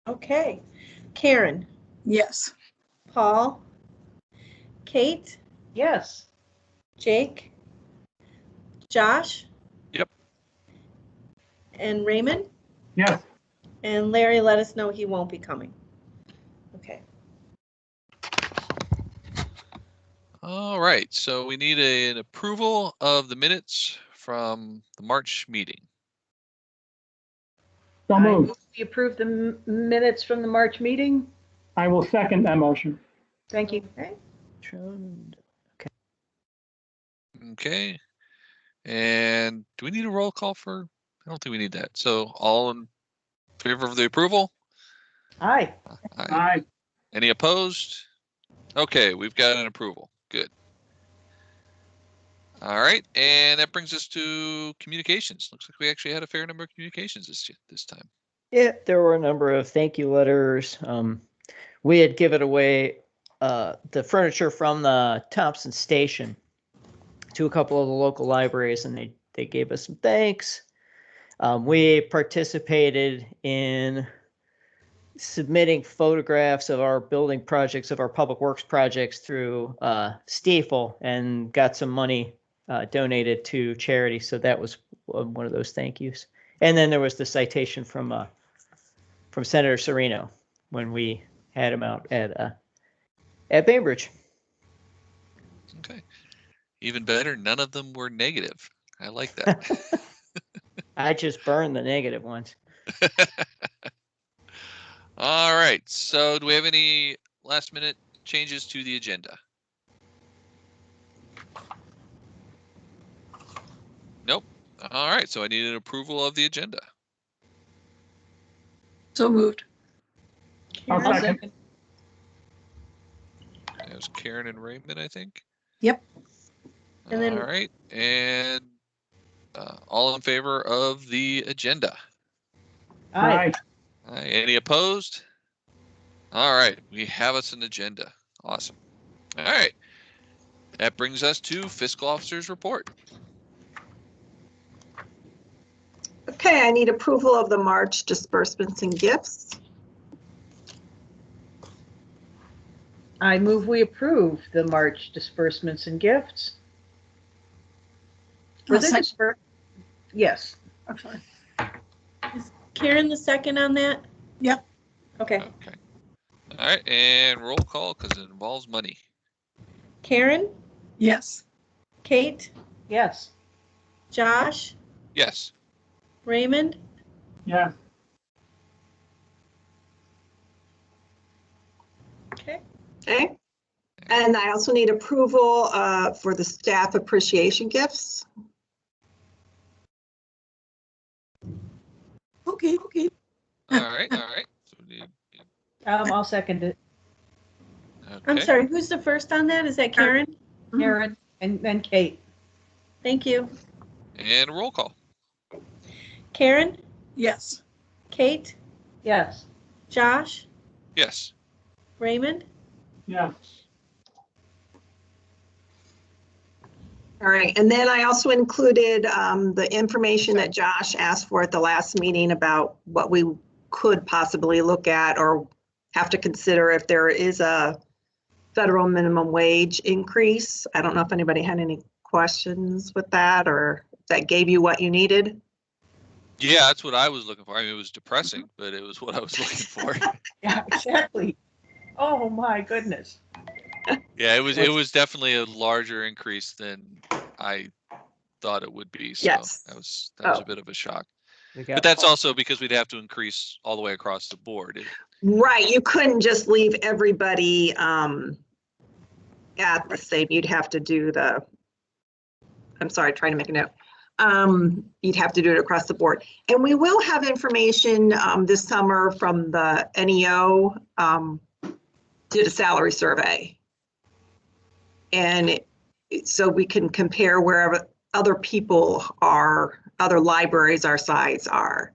Okay. Karen, Yes. Paul, Kate, Yes. Jake, Josh? Yep. And Raymond? Yes. And Larry let us know he won't be coming. Okay. All right, so we need an approval of the minutes from the March meeting. So I moved. move we approve the minutes from the March meeting. I will second that motion. Thank you. Okay. Okay. And do we need a roll call for? I don't think we need that. So all in favor of the approval? Aye. Aye. Aye. Any opposed? Okay, we've got an approval. Good. All right, and that brings us to communications. Looks like we actually had a fair number of communications this time. Yeah, there were a number of thank you letters. We had given away the furniture from the Thompson Station to a couple of the local libraries, and they gave us some thanks. We participated in submitting photographs of our building projects, of our public works projects through Stiefel, and got some money donated to charity. So that was one of those thank yous. And then there was the citation from Senator Serino when we had him out at Bainbridge. Okay. Even better, none of them were negative. I like that. I just burned the negative ones. All right, so do we have any last minute changes to the agenda? Nope. All right, so I need an approval of the agenda. So moved. I'll Karen, second. That was Karen and Raymond, I think. Yep. And then- All right, and all in favor of the agenda? Aye. Aye. Any opposed? All right, we have us an agenda. Awesome. All right, that brings us to fiscal officer's report. Okay, I need approval of the March disbursements and gifts. I move we approve the March disbursements and gifts. Were I'll they second. Yes. Okay. Is Karen the second on that? Yep. Okay. Okay. All right, and roll call because it involves money. Karen, Yes. Kate, Yes. Josh, Yes. Raymond, Yes. okay. Okay. And I also need approval for the staff appreciation gifts. Okay. All right, all right. So we need, I'll second it. I'm okay. sorry, who's the first on that? Is that Karen? Karen and Kate. Thank you. And roll call. Karen, Yes. Kate, Yes. Josh, Yes. Raymond, Yes. All right, and then I also included the information that Josh asked for at the last meeting about what we could possibly look at or have to consider if there is a federal minimum wage increase. I don't know if anybody had any questions with that or if that gave you what you needed. Yeah, that's what I was looking for. I mean, it was depressing, but it was what I was looking for. Yeah, exactly. Oh, my goodness. Yeah, it was definitely a larger increase than I thought it would be. So Yes. that was Oh. a bit of a shock. We But got that's also because we'd have to increase all the way across the board. Right, you couldn't just leave everybody at the same, you'd have to do the, I'm sorry, trying to make a note. You'd have to do it across the board. And we will have information this summer from the NEO, did a salary survey. And so we can compare wherever other people are, other libraries our size are,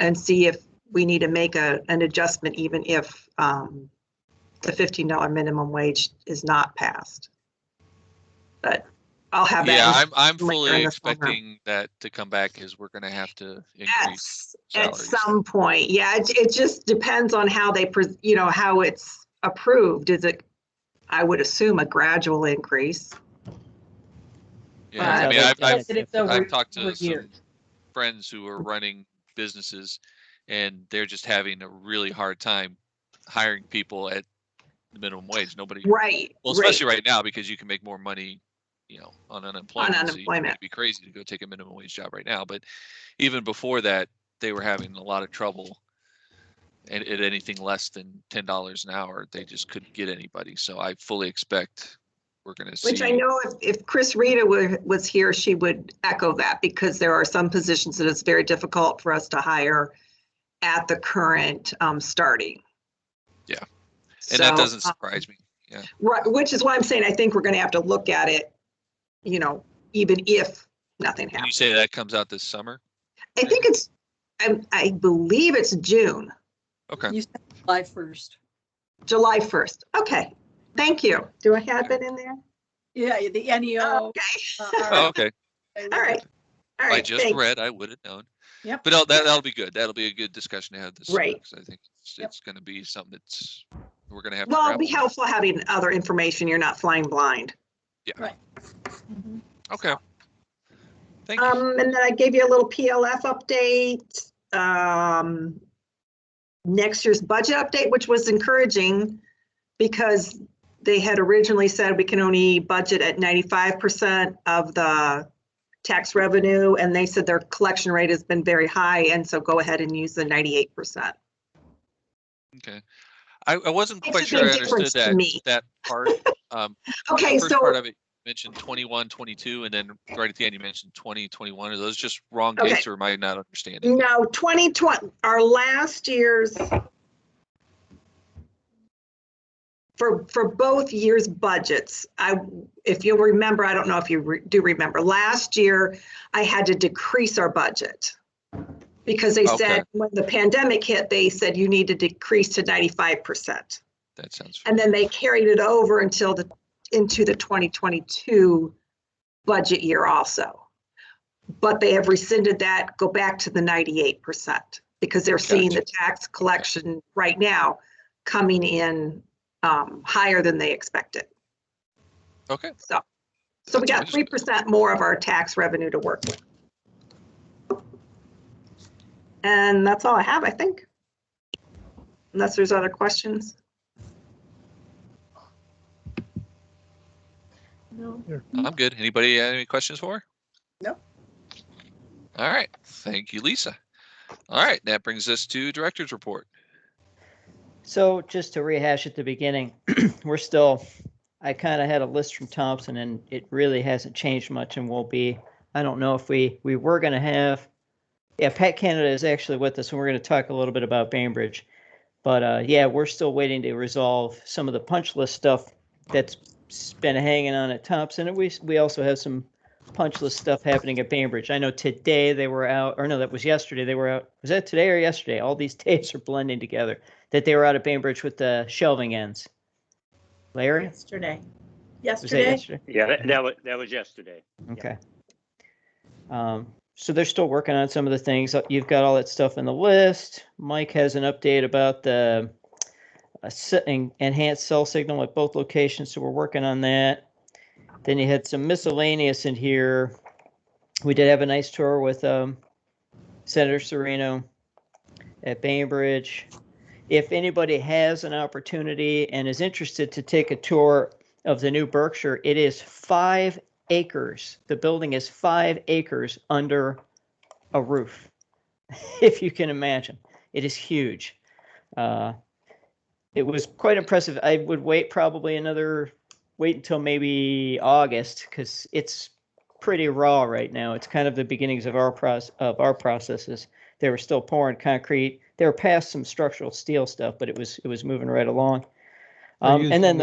and see if we need to make an adjustment even if the $15 minimum wage is not passed. But I'll have that. Yeah, I'm later fully in the summer. expecting that to come back because we're going to have to increase At salaries. some point. Yeah, it just depends on how they, how it's approved. Is it, I would assume, a gradual increase? Yeah, That's I how mean, they I've But it's over- I've talked over to some years. friends who are running businesses, and they're just having a really hard time hiring people at the minimum wage. Nobody, Right. well, right. especially right now because you can make more money, on unemployment. So you'd unemployment. be crazy to go take a minimum wage job right now. But even before that, they were having a lot of trouble. And at anything less than $10 an hour, they just couldn't get anybody. So I fully expect we're going to see. Which I know if Chris Rita was here, she would echo that, because there are some positions that it's very difficult for us to hire at the current starting. Yeah. And that So, doesn't surprise me. Yeah. Right, which is why I'm saying I think we're going to have to look at it, even if nothing Can you happens. say that comes out this summer? I think I believe it's June, Okay. You said July 1st. July 1st. Okay, thank you. Do I have it in there? Yeah, the NEO. Okay, Oh, okay. all right. All I right, just thanks. read, I would have known. Yep. But that'll be good. That'll be a good discussion to have this summer, Right. 'cause I think Yep. it's going to be something that's we're going to have to Well, it'd grapple be with. helpful having other information. You're not flying blind. Right. Okay. Thank you. And then I gave you a little PLF update. Next year's budget update, which was encouraging because they had originally said we can only budget at 95% of the tax revenue, and they said their collection rate has been very high, and so go ahead and use the 98%. Okay. I wasn't Makes quite a sure I big difference understood to me. that part. Okay, The first part so, of it mentioned 21, 22, and then right at the end you mentioned 20, 21. Are those just wrong Okay. dates, or am I not understanding? no, 2020, our last year's, for both years' budgets, if you'll remember, I don't know if you do remember, last year I had to decrease our budget because they Okay. said when the pandemic hit, they said you need to decrease to 95%. That sounds And then they carried it over into the 2022 budget year also. But they have rescinded that, go back to the 98% because they're seeing the tax collection right now coming in higher than they expected. okay. So we got 3% more of our tax revenue to work with. And that's all I have, I think. Unless there's other questions. No. I'm good. Anybody have any questions for her? No. All right. Thank you, Lisa. All right. That brings us to director's report. So just to rehash at the beginning, I kind of had a list from Thompson, and it really hasn't changed much, and will be, I don't know if we were going to have, Pat Canada is actually with us, and we're going to talk a little bit about Bainbridge. But yeah, we're still waiting to resolve some of the punch list stuff that's been hanging on at Thompson, and we also have some punch list stuff happening at Bainbridge. I know today they were out, or no, that was yesterday. They were out. Was that today or yesterday? All these days are blending together. That they were out at Bainbridge with the shelving ends. Larry? Yesterday. Was that Yesterday? yesterday? Yeah, that was yesterday. Okay. So they're still working on some of the things. You've got all that stuff in the list. Mike has an update about the enhanced cell signal at both locations, so we're working on that. Then you had some miscellaneous in here. We did have a nice tour with Senator Serino at Bainbridge. If anybody has an opportunity and is interested to take a tour of the new Berkshire, it is 5 acres. The building is 5 acres under a roof, if you can imagine. It is huge. It was quite impressive. I would wait until maybe August, because it's pretty raw right now. It's kind of the beginnings of our processes. They were still pouring concrete. They were past some structural steel stuff, but it was moving right along. And then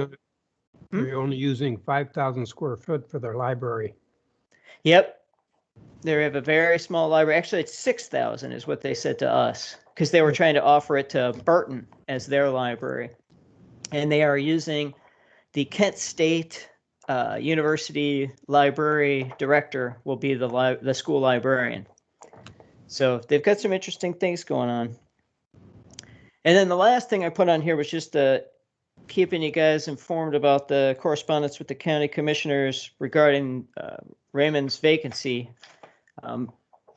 they're only using 5,000 square foot for their library. Yep. They have a very small library. Actually, it's 6,000 is what they said to us, because they were trying to offer it to Burton as their library. And they are using the Kent State university library director will be the school librarian. So they've got some interesting things going on. And then the last thing I put on here was just keeping you guys informed about the correspondence with the county commissioners regarding Raymond's vacancy.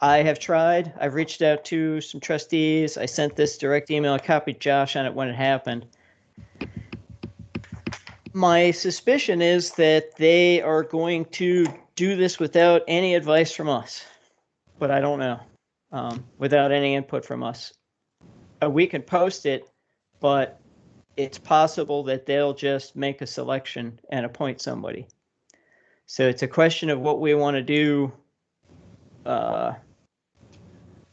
I have tried. I've reached out to some trustees. I sent this direct email. I copied Josh on it when it happened. My suspicion is that they are going to do this without any advice from us, but I don't know. Without any input from us. We can post it, but it's possible that they'll just make a selection and appoint somebody. So it's a question of what we want to do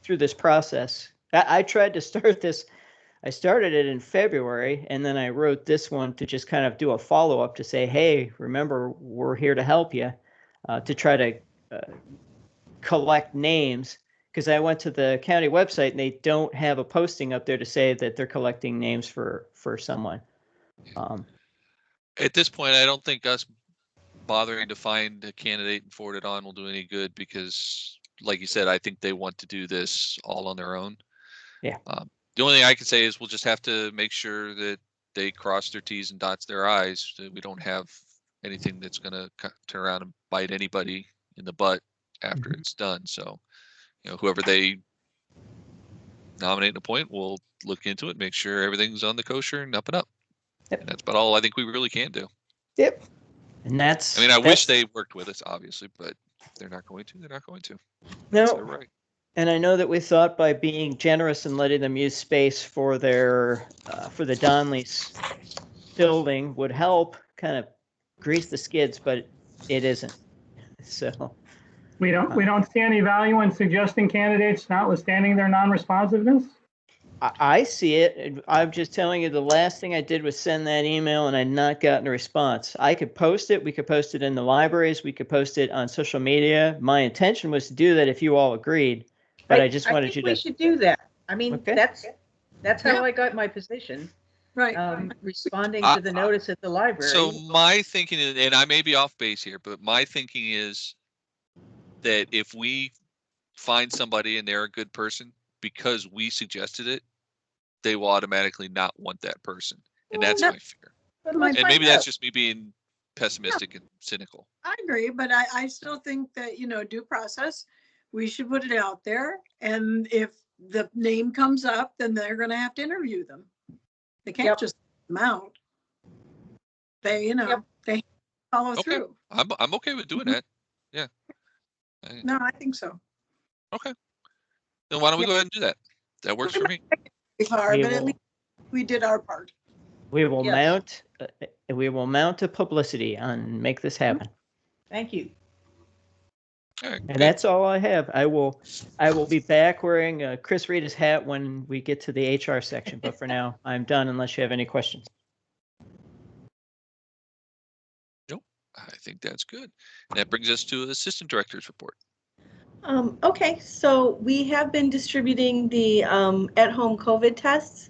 through this process. I tried to start this. I started it in February, and then I wrote this one to just kind of do a follow-up to say, hey, remember, we're here to help you, to try to collect names. Because I went to the county website and they don't have a posting up there to say that they're collecting names for someone. At this point, I don't think us bothering to find a candidate and forward it on will do any good because, like you said, I think they want to do this all on their own. Yeah. The only thing I can say is we'll just have to make sure that they cross their T's and dots their I's. That we don't have anything that's going to turn around and bite anybody in the butt after it's done. So. Whoever they nominate and appoint, we'll look into it, make sure everything's on the kosher and up and up. Yep. And that's about all I think we really can do. Yep. And that's. I mean, I wish they worked with us, obviously, but if they're not going to, they're not going to. No. That's their right. And I know that we thought by being generous and letting them use space for their for the Donley's building would help kind of grease the skids, but it isn't. So. We don't see any value in suggesting candidates notwithstanding their non-responsiveness? I see it. I'm just telling you the last thing I did was send that email and I'd not gotten a response. I could post it. We could post it in the libraries. We could post it on social media. My intention was to do that if you all agreed, but I just wanted you to. We should do that. I mean, Okay. that's how I got my position. Right. Responding to the notice at the library. So my thinking, and I may be off base here, but my thinking is that if we find somebody and they're a good person because we suggested it, they will automatically not want that person. And that's my fear. And maybe that's just me being pessimistic and cynical. I agree, but I still think that, due process, we should put it out there. And if the name comes up, then they're going to have to interview them. They can't just put them out. They, they follow through. I'm okay with doing that. Yeah. No, I think so. Okay. Then why don't we go ahead and do that? That works for me. It's hard, but at least we did our part. We will mount a publicity and make this happen. Thank you. All right, And that's all I have. I will be back wearing Chris Rita's hat when we get to the HR section. But for now, I'm done unless you have any questions. I think that's good. And that brings us to the assistant director's report. Okay, so we have been distributing the at-home COVID tests.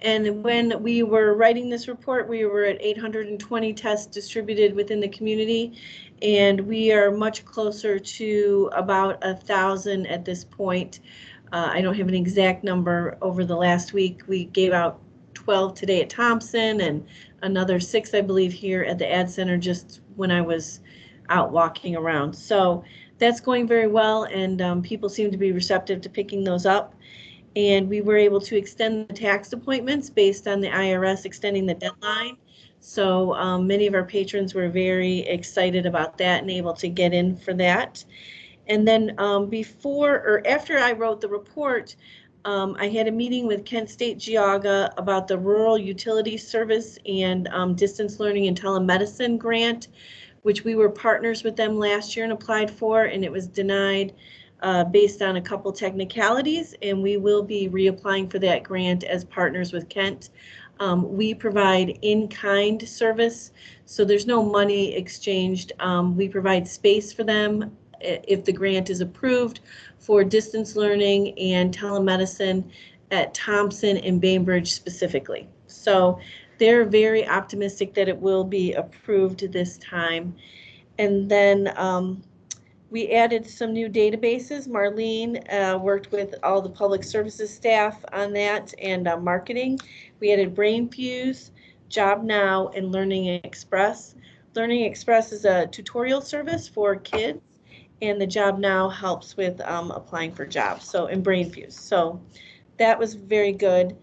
And when we were writing this report, we were at 820 tests distributed within the community. And we are much closer to about 1,000 at this point. I don't have an exact number. Over the last week, we gave out 12 today at Thompson and another 6, I believe, here at the Ad Center just when I was out walking around. So that's going very well, and people seem to be receptive to picking those up. And we were able to extend the tax appointments based on the IRS extending the deadline. So many of our patrons were very excited about that and able to get in for that. And then before or after I wrote the report, I had a meeting with Kent State Geauga about the Rural Utility Service and Distance Learning and Telemedicine grant, which we were partners with them last year and applied for, and it was denied based on a couple technicalities, and we will be reapplying for that grant as partners with Kent. We provide in-kind service, so there's no money exchanged. We provide space for them if the grant is approved for distance learning and telemedicine at Thompson and Bainbridge specifically. So they're very optimistic that it will be approved this time. And then we added some new databases. Marlene worked with all the public services staff on that and marketing. We added BrainFuse, Job Now, and Learning Express. Learning Express is a tutorial service for kids, and the Job Now helps with applying for jobs. So, and BrainFuse. So that was very good.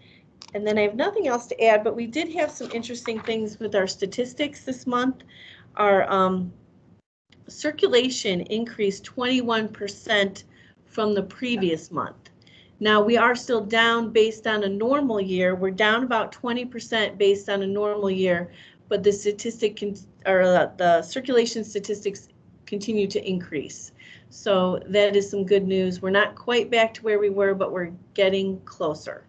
And then I have nothing else to add, but we did have some interesting things with our statistics this month. Our circulation increased 21% from the previous month. Now we are still down based on a normal year. We're down about 20% based on a normal year, but the the circulation statistics continue to increase. So that is some good news. We're not quite back to where we were, but we're getting closer.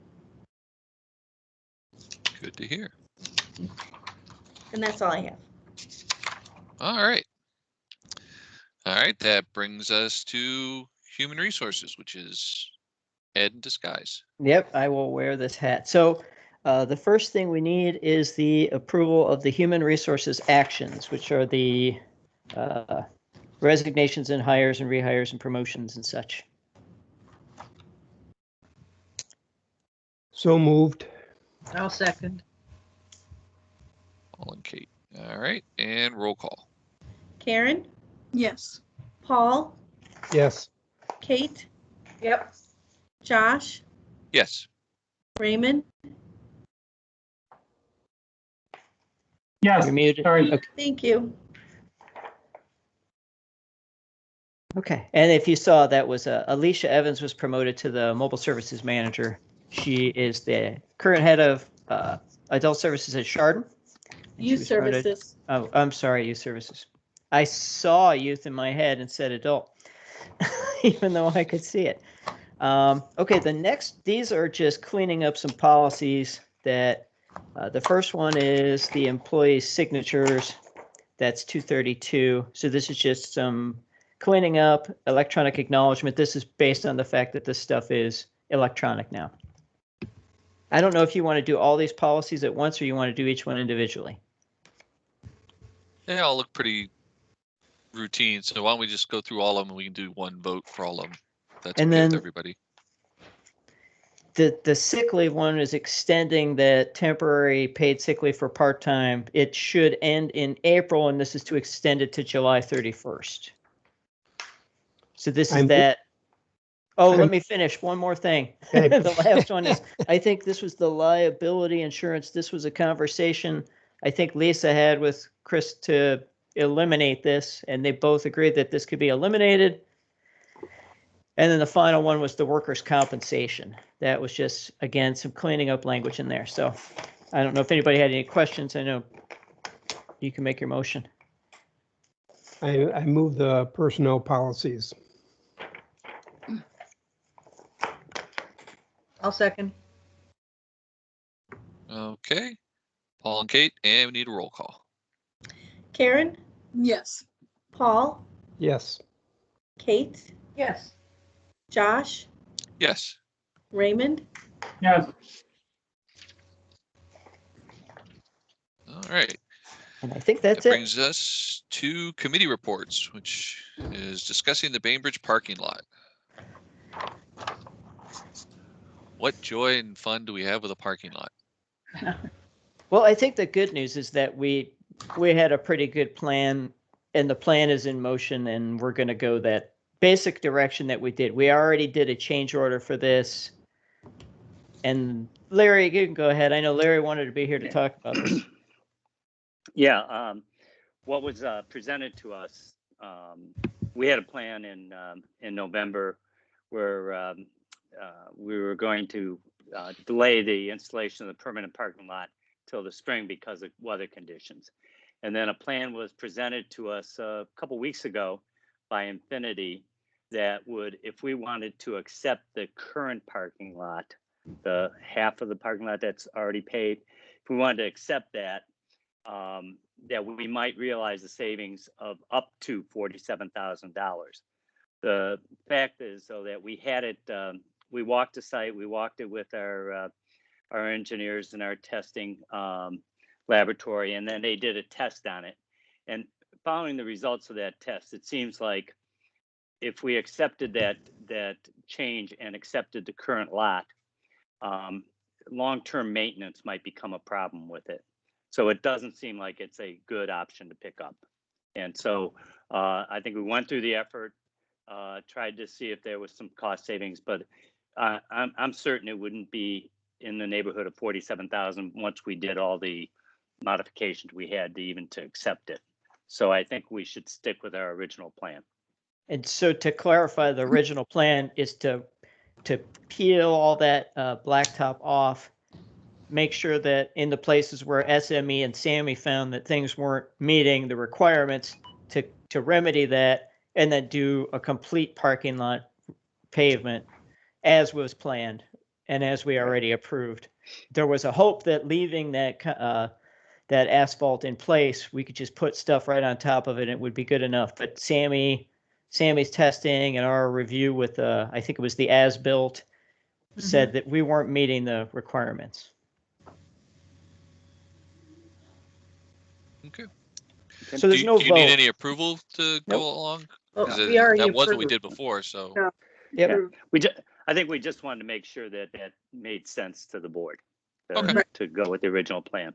Good to hear. And that's all I have. All right. All right, that brings us to human resources, which is Ed in disguise. Yep, I will wear this hat. So the first thing we need is the approval of the human resources actions, which are the resignations and hires and rehires and promotions and such. So moved. I'll second. Paul and Kate. All right, and roll call. Karen, Yes. Paul, Yes. Kate, Yep. Josh, Yes. Raymond. Yes, You're muted. sorry. Okay. Thank you. Okay. And if you saw, that was Alicia Evans was promoted to the mobile services manager. She is the current head of adult services at Chardon. And she Youth was promoted- services. Oh, I'm sorry, youth services. I saw youth in my head and said adult, even though I could see it. Okay, these are just cleaning up some policies that, the first one is the employee signatures. That's 232. So this is just some cleaning up, electronic acknowledgement. This is based on the fact that this stuff is electronic now. I don't know if you want to do all these policies at once or you want to do each one individually. They all look pretty routine, so why don't we just go through all of them and we can do one vote for all of them. That's And okay with then- everybody. The sick leave one is extending the temporary paid sick leave for part-time. It should end in April, and this is to extend it to July 31st. So this is I'm- that. Oh, let I'm- me finish. One more thing. Okay. The last one is, I think this was the liability insurance. This was a conversation I think Lisa had with Chris to eliminate this, and they both agreed that this could be eliminated. And then the final one was the workers' compensation. That was just, again, some cleaning up language in there. So I don't know if anybody had any questions. I know you can make your motion. I move the personnel policies. I'll second. Okay. Paul and Kate, and we need a roll call. Karen, Yes. Paul, Yes. Kate, Yes. Josh, Yes. Raymond. Yes, All right. And I think that's That it. brings us to committee reports, which is discussing the Bainbridge parking lot. What joy and fun do we have with a parking lot? Well, I think the good news is that we had a pretty good plan, and the plan is in motion, and we're going to go that basic direction that we did. We already did a change order for this. And Larry, you can go ahead. I know Larry wanted to be here to talk about this. Yeah, what was presented to us, we had a plan in November where we were going to delay the installation of the permanent parking lot till the spring because of weather conditions. And then a plan was presented to us a couple weeks ago by Infinity that would, if we wanted to accept the current parking lot, the half of the parking lot that's already paid, if we wanted to accept that, that we might realize the savings of up to $47,000. The fact is, though, that we had it, we walked the site, we walked it with our engineers and our testing. laboratory, and then they did a test on it. And following the results of that test, it seems like if we accepted that change and accepted the current lot, long-term maintenance might become a problem with it. So it doesn't seem like it's a good option to pick up. And so I think we went through the effort, tried to see if there was some cost savings, but I'm certain it wouldn't be in the neighborhood of 47,000 once we did all the modifications we had to even to accept it. So I think we should stick with our original plan. And so to clarify, the original plan is to peel all that blacktop off, make sure that in the places where SME and SAMI found that things weren't meeting the requirements, to remedy that, and then do a complete parking lot pavement as was planned and as we already approved. There was a hope that leaving that that asphalt in place, we could just put stuff right on top of it and it would be good enough. But Sammy's testing and our review with I think it was the as-built said that we weren't meeting the requirements. Okay. So there's no do you need vote. any approval to go along? Well, 'Cause we already that was what we approved. did before, so. Yeah. Yep. I think we just wanted to make sure that that made sense to the board Okay. to go with the original plan.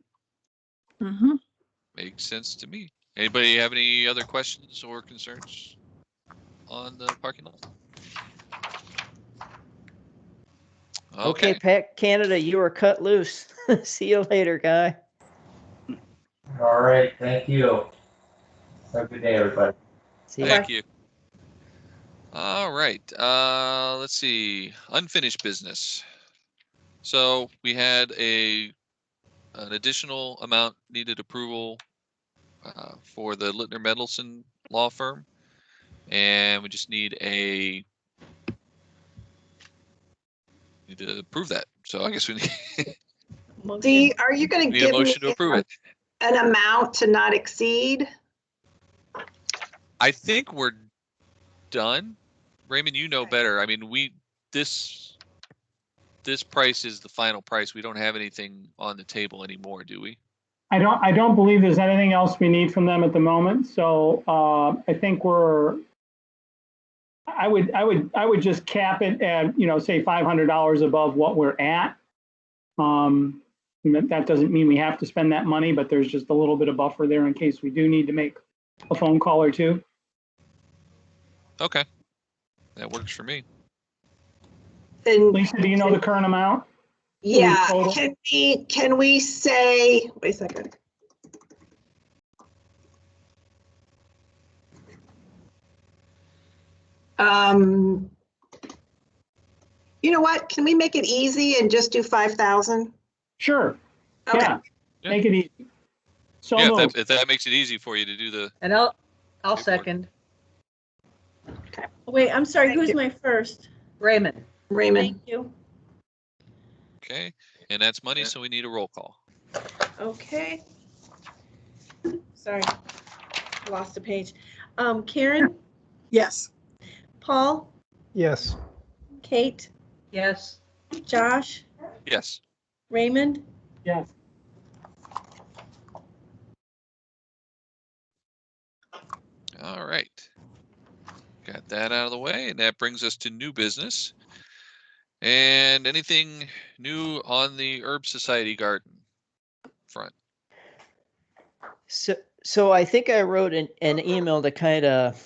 Mhm. Makes sense to me. Anybody have any other questions or concerns on the parking lot? Okay, Pat Canada, you are cut loose. See you later, guy. All right, thank you. Have a good day, everybody. See you. Thank you. All right, let's see, unfinished business. So we had an additional amount needed approval for the Littner Mendelsohn law firm. And we just need to approve that. So I guess we need, Are you going to need a give me motion to approve it. an amount to not exceed? I think we're done. Raymond, you know better. I mean, this price is the final price. We don't have anything on the table anymore, do we? I don't believe there's anything else we need from them at the moment. So I think I would just cap it at, say $500 above what we're at. That doesn't mean we have to spend that money, but there's just a little bit of buffer there in case we do need to make a phone call or two. Okay, that works for me. And Lisa, do you know the current amount? yeah, total? can we say, wait a second. You know what? Can we make it easy and just do 5,000? Sure. Okay. Yeah. Make it easy. So Yeah, moved. if that makes it easy for you to do the. And I'll second. Wait, I'm sorry, Thank who's you. my first? Raymond. Raymond. Thank you. Okay, and that's money, so we need a roll call. Okay. Sorry, lost a page. Karen, Yes. Paul, Yes. Kate, Yes. Josh, Yes. Raymond, Yes. All right. Got that out of the way, and that brings us to new business. And anything new on the Herb Society garden front? So I think I wrote an email to kind of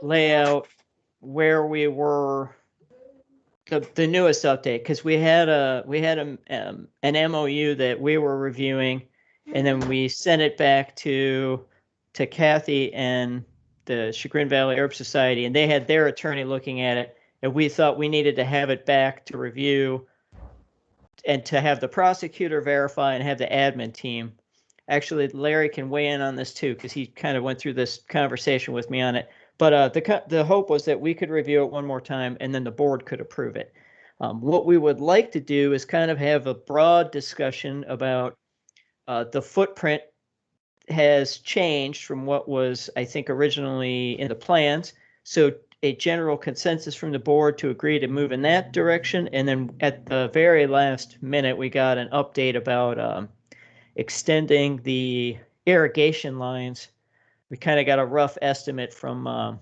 lay out where we were, the newest update, because we had an MOU that we were reviewing, and then we sent it back to Kathy and the Chagrin Valley Herb Society, and they had their attorney looking at it, and we thought we needed to have it back to review and to have the prosecutor verify and have the admin team. Actually, Larry can weigh in on this too, because he kind of went through this conversation with me on it. But the hope was that we could review it one more time and then the board could approve it. What we would like to do is kind of have a broad discussion about the footprint has changed from what was, I think, originally in the plans. So a general consensus from the board to agree to move in that direction. And then at the very last minute, we got an update about extending the irrigation lines. We kind of got a rough estimate from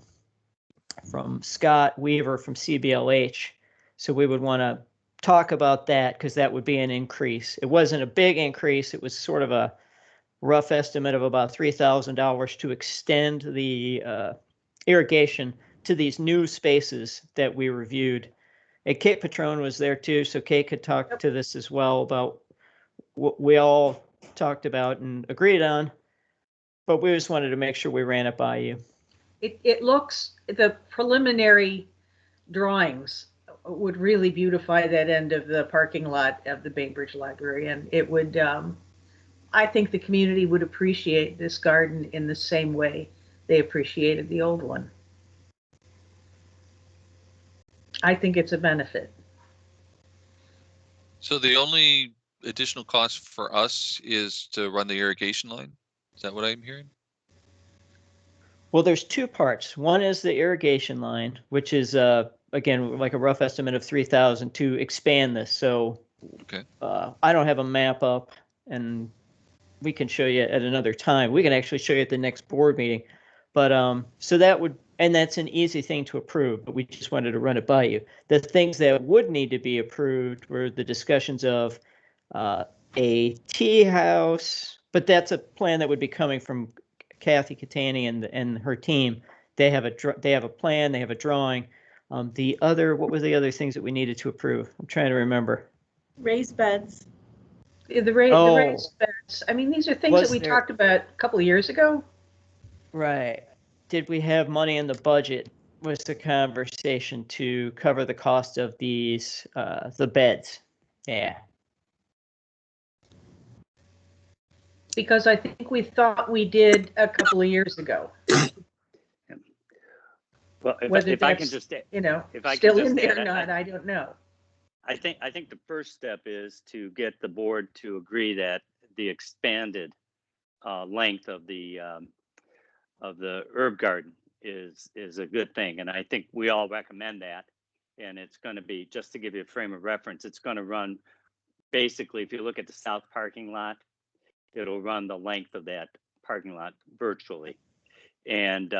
Scott Weaver from CBLH. So we would want to talk about that because that would be an increase. It wasn't a big increase. It was sort of a rough estimate of about $3,000 to extend the irrigation to these new spaces that we reviewed. And Kate Patrone was there too, so Kate could talk to this as well about what we all talked about and agreed on, but we just wanted to make sure we ran it by you. It looks, the preliminary drawings would really beautify that end of the parking lot of the Bainbridge Library, and it would, I think the community would appreciate this garden in the same way they appreciated the old one. I think it's a benefit. So the only additional cost for us is to run the irrigation line? Is that what I'm hearing? Well, there's two parts. One is the irrigation line, which is again like a rough estimate of 3,000 to expand this. So Okay. I don't have a map up, and we can show you at another time. We can actually show you at the next board meeting. But so that would, and that's an easy thing to approve, but we just wanted to run it by you. The things that would need to be approved were the discussions of a tea house, but that's a plan that would be coming from Kathy Catani and her team. They have a plan, they have a drawing. The other, what were the other things that we needed to approve? I'm trying to remember. Raised beds. The raised beds. I mean, these are things that we talked about a couple of years ago. Right. Did we have money in the budget? Was the conversation to cover the cost of these, the beds? Yeah. Because I think we thought we did a couple of years ago. Well, Whether if I that's, can just, you know, if I still can in just there or add, not, I don't know. I think the first step is to get the board to agree that the expanded length of the herb garden is a good thing, and I think we all recommend that. And it's going to be, just to give you a frame of reference, it's going to run basically, if you look at the south parking lot, it'll run the length of that parking lot virtually, and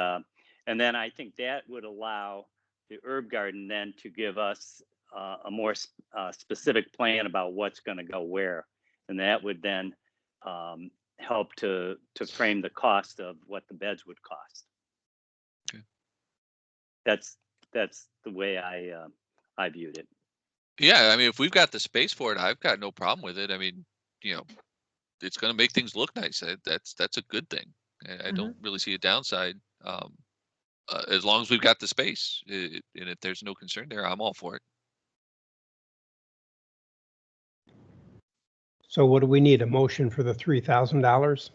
then I think that would allow the herb garden then to give us a more specific plan about what's going to go where, and that would then help to frame the cost of what the beds would cost. Okay. That's the way I viewed it. Yeah, I mean, if we've got the space for it, I've got no problem with it. I mean, you know, it's going to make things look nice. That's a good thing. I don't really see a downside. As long as we've got the space, and if there's no concern there, I'm all for it. So what do we need? A motion for the $3,000?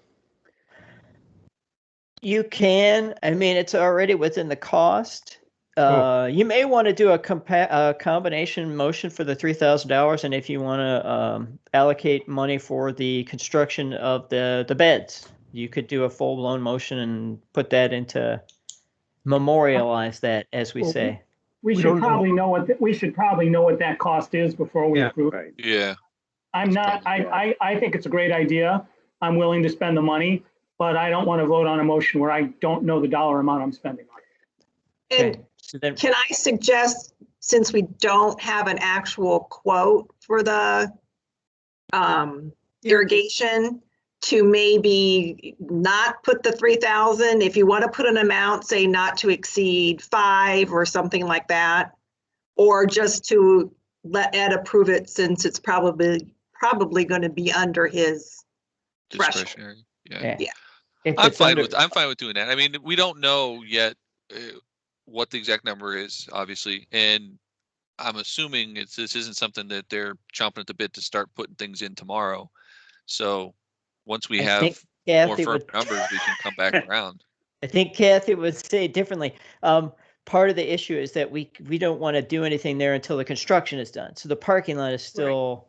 You can. I mean, it's already within the cost. You may want to do a combination motion for the $3,000, and if you want to allocate money for the construction of the beds, you could do a full-blown motion and put that into memorialize that, as we say. We should probably know what that cost is before we approve. Right. Yeah. I think it's a great idea. I'm willing to spend the money, but I don't want to vote on a motion where I don't know the dollar amount I'm spending on it. And Okay. So then, can I suggest, since we don't have an actual quote for the irrigation, to maybe not put the 3,000, if you want to put an amount, say not to exceed 5 or something like that, or just to let Ed approve it since it's probably going to be under his threshold. Discretionary. Yeah. Yeah. if I'm it's fine under- with doing that. I mean, we don't know yet what the exact number is, obviously, and I'm assuming this isn't something that they're chomping at the bit to start putting things in tomorrow. So once we I have think more Kathy firm would- numbers, we can come back around. I think Kathy would say it differently. Part of the issue is that we don't want to do anything there until the construction is done. So the parking lot is still,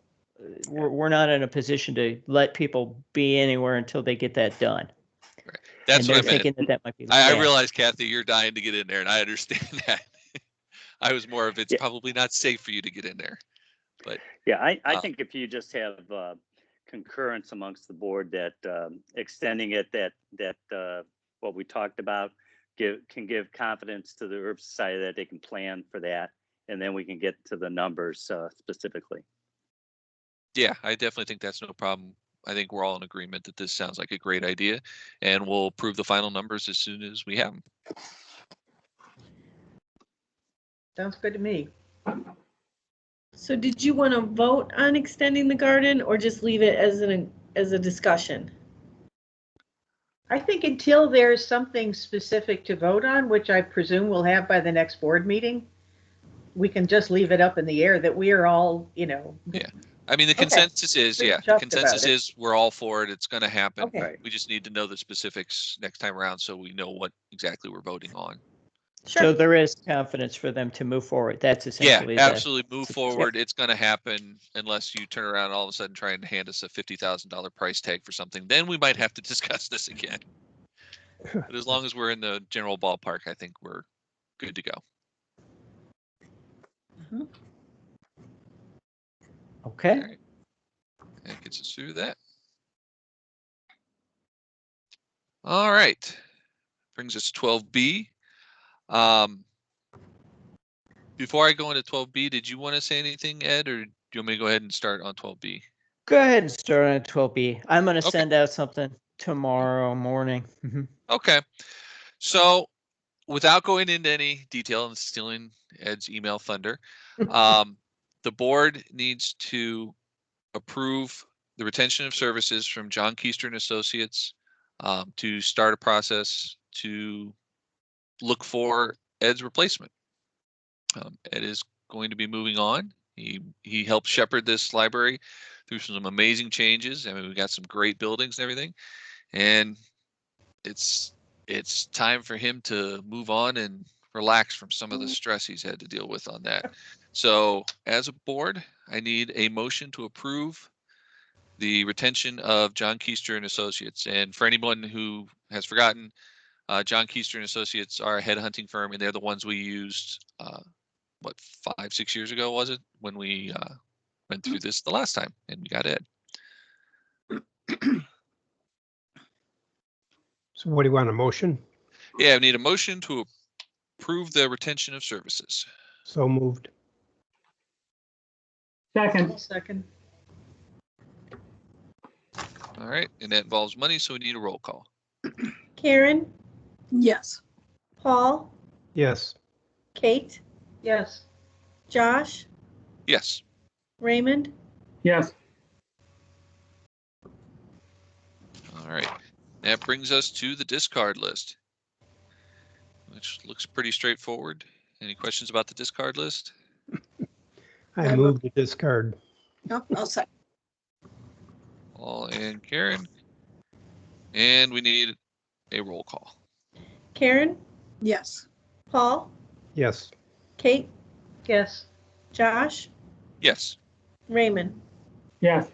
we're not in a position to let people be anywhere until they get that done. Right. That's and what I they're meant. thinking that might be. I realize, Kathy, you're dying to get in there, and I understand that. I was more of it's probably not safe for you to get in there. But yeah, I think if you just have concurrence amongst the board that extending it, that what we talked about can give confidence to the Herb Society that they can plan for that, and then we can get to the numbers specifically. Yeah, I definitely think that's no problem. I think we're all in agreement that this sounds like a great idea, and we'll approve the final numbers as soon as we have them. Sounds good to me. So did you want to vote on extending the garden or just leave it as a discussion? I think until there's something specific to vote on, which I presume we'll have by the next board meeting, we can just leave it up in the air that we are all, Yeah. I mean, the consensus is, the consensus is we're all for it. It's going to happen. Okay. We just need to know the specifics next time around so we know what exactly we're voting on. Sure. So there is confidence for them to move forward. That's essentially Yeah, absolutely. Move forward. It's going to happen unless you turn around and all of a sudden try and hand us a $50,000 price tag for something. Then we might have to discuss this again. But as long as we're in the general ballpark, I think we're good to go. Okay. All right. That gets us through that. All right. Brings us to 12B. Before I go into 12B, did you want to say anything, Ed, or do you want me to go ahead and start on 12B? Go ahead and start on 12B. I'm going to Okay. send out something tomorrow morning. Okay. So without going into any detail and stealing Ed's email thunder, the board needs to approve the retention of services from John Keister and Associates to start a process to look for Ed's replacement. Ed is going to be moving on. He helped shepherd this library through some amazing changes. I mean, we got some great buildings and everything, and it's time for him to move on and relax from some of the stress he's had to deal with on that. So as a board, I need a motion to approve the retention of John Keister and Associates. And for anyone who has forgotten, John Keister and Associates are a headhunting firm, and they're the ones we used, 5-6 years ago, was it, when we went through this the last time and we got Ed. So what do you want, a motion? Yeah, I need a motion to approve the retention of services. So moved. Second. Second. All right, and that involves money, so we need a roll call. Karen, Yes. Paul, Yes. Kate, Yes. Josh, Yes. Raymond, Yes. All right, that brings us to the discard list, which looks pretty straightforward. Any questions about the discard list? I moved to discard. No, I'll say. Paul and Karen. And we need a roll call. Karen, Yes. Paul, Yes. Kate, Yes. Josh, Yes. Raymond. Yes.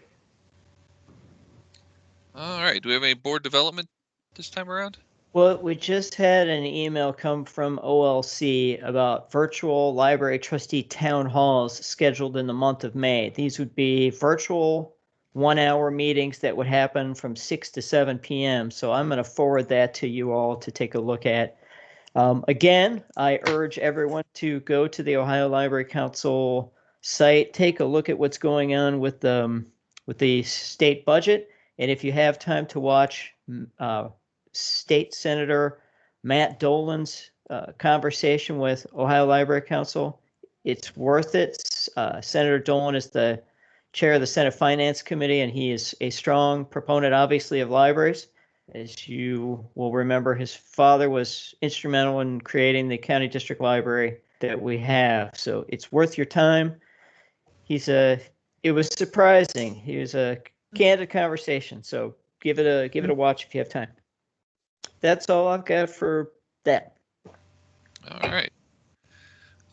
All right, do we have any board development this time around? Well, we just had an email come from OLC about virtual library trustee town halls scheduled in the month of May. These would be virtual 1-hour meetings that would happen from 6 to 7 p.m. So I'm going to forward that to you all to take a look at. Again, I urge everyone to go to the Ohio Library Council site, take a look at what's going on with the state budget. And if you have time to watch State Senator Matt Dolan's conversation with Ohio Library Council, it's worth it. Senator Dolan is the chair of the Senate Finance Committee, and he is a strong proponent, obviously, of libraries. As you will remember, his father was instrumental in creating the county district library that we have. So it's worth your time. It was surprising. He was a candid conversation. So give it a watch if you have time. That's all I've got for that. All right.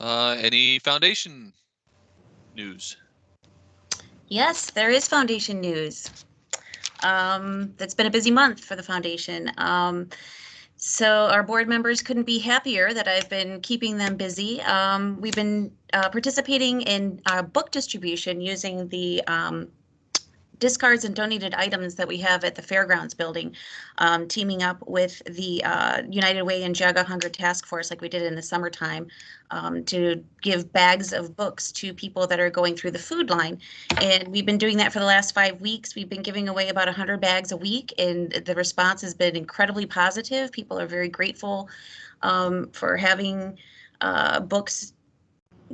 Any foundation news? Yes, there is foundation news. That's been a busy month for the foundation. So our board members couldn't be happier that I've been keeping them busy. We've been participating in book distribution using the discards and donated items that we have at the fairgrounds building, teaming up with the United Way and Jaga Hunger Task Force like we did in the summertime, to give bags of books to people that are going through the food line. And we've been doing that for the last 5 weeks. We've been giving away about 100 bags a week, and the response has been incredibly positive. People are very grateful for having books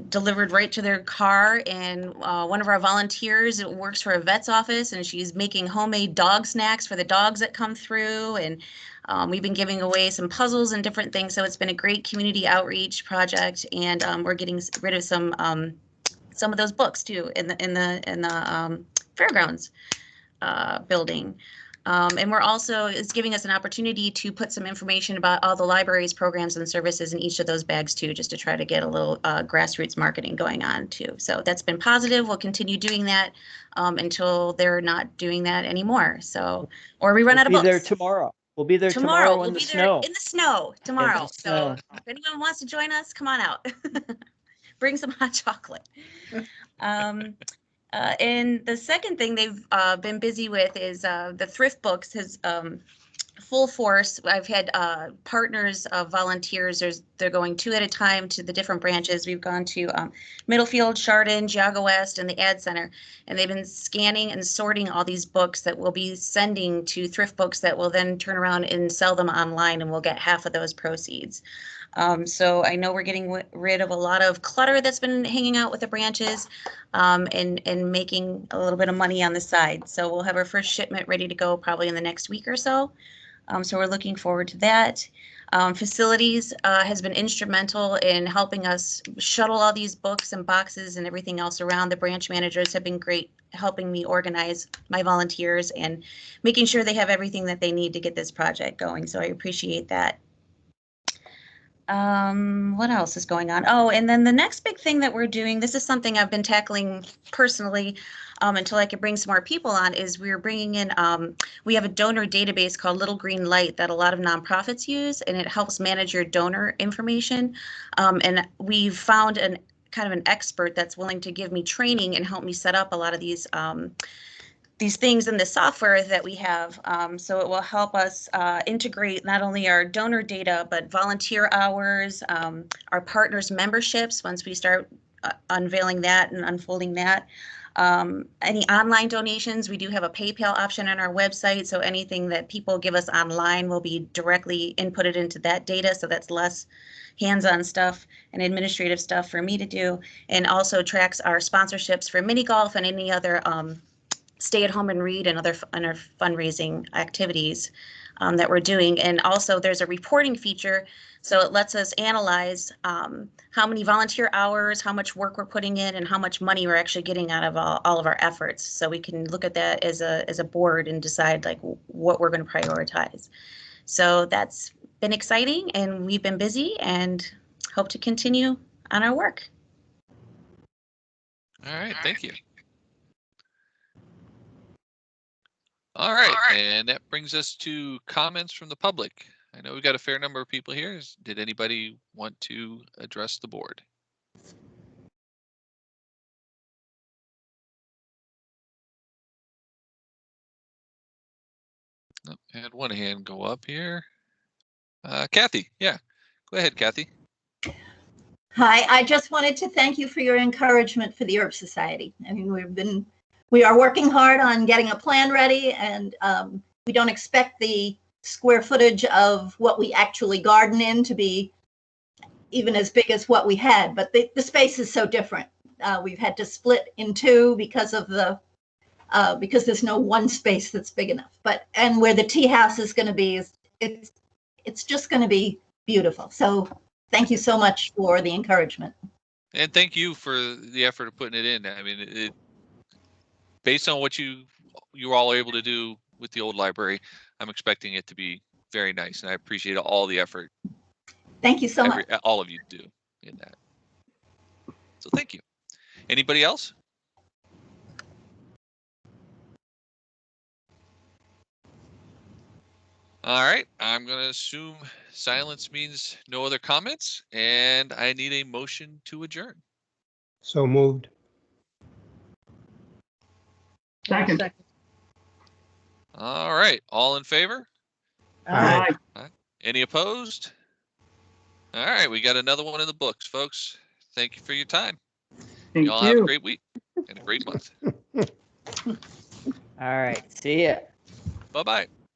delivered right to their car. And one of our volunteers works for a vet's office, and she's making homemade dog snacks for the dogs that come through. And we've been giving away some puzzles and different things. So it's been a great community outreach project, and we're getting rid of some of those books too in the fairgrounds building. And we're also, it's giving us an opportunity to put some information about all the library's programs and services in each of those bags too, just to try to get a little grassroots marketing going on too. So that's been positive. We'll continue doing that until they're not doing that anymore. So, or we run out of books. We'll be there tomorrow. We'll be there tomorrow We'll in the be snow. there in the snow tomorrow. In the snow. So if anyone wants to join us, come on out. Bring some hot chocolate. And the second thing they've been busy with is the thrift books has full force. I've had partners of volunteers. They're going 2 at a time to the different branches. We've gone to Middlefield, Chardon, Geauga West, and the Ad Center, and they've been scanning and sorting all these books that we'll be sending to thrift books that will then turn around and sell them online, and we'll get half of those proceeds. So I know we're getting rid of a lot of clutter that's been hanging out with the branches, and making a little bit of money on the side. So we'll have our first shipment ready to go probably in the next week or so. So we're looking forward to that. Facilities has been instrumental in helping us shuttle all these books and boxes and everything else around. The branch managers have been great helping me organize my volunteers and making sure they have everything that they need to get this project going. So I appreciate that. What else is going on? Oh, and then the next big thing that we're doing, this is something I've been tackling personally until I can bring some more people on, is we're bringing in, we have a donor database called Little Green Light that a lot of nonprofits use, and it helps manage your donor information. And we've found kind of an expert that's willing to give me training and help me set up a lot of these things in the software that we have. So it will help us integrate not only our donor data, but volunteer hours, our partners' memberships once we start unveiling that and unfolding that. Any online donations, we do have a PayPal option on our website. So anything that people give us online will be directly inputted into that data. So that's less hands-on stuff and administrative stuff for me to do, and also tracks our sponsorships for mini golf and any other stay at home and read and other fundraising activities that we're doing. And also there's a reporting feature. So it lets us analyze how many volunteer hours, how much work we're putting in, and how much money we're actually getting out of all of our efforts. So we can look at that as a board and decide like what we're going to prioritize. So that's been exciting, and we've been busy and hope to continue on our work. All right, thank you. All right, and that brings us to comments from the public. I know we've got a fair number of people here. Did anybody want to address the board? Oh, I had one hand go up here. Kathy, yeah, go ahead, Kathy. Hi, I just wanted to thank you for your encouragement for the Herb Society. I mean, we are working hard on getting a plan ready, and we don't expect the square footage of what we actually garden in to be even as big as what we had, but the space is so different. We've had to split in two because of because there's no one space that's big enough. And where the tea house is going to be, it's just going to be beautiful. So thank you so much for the encouragement. And thank you for the effort of putting it in. I mean, based on what you were all able to do with the old library, I'm expecting it to be very nice, and I appreciate all the effort. Thank you so much. All of you do in that. So thank you. Anybody else? All right, I'm going to assume silence means no other comments, and I need a motion to adjourn. So moved. Second. All right. All in favor? Aye. Any opposed? All right. We got another one in the books, folks. Thank you for your time. Thank Y'all have a you. great week and a great month. All right. See ya. Bye-bye.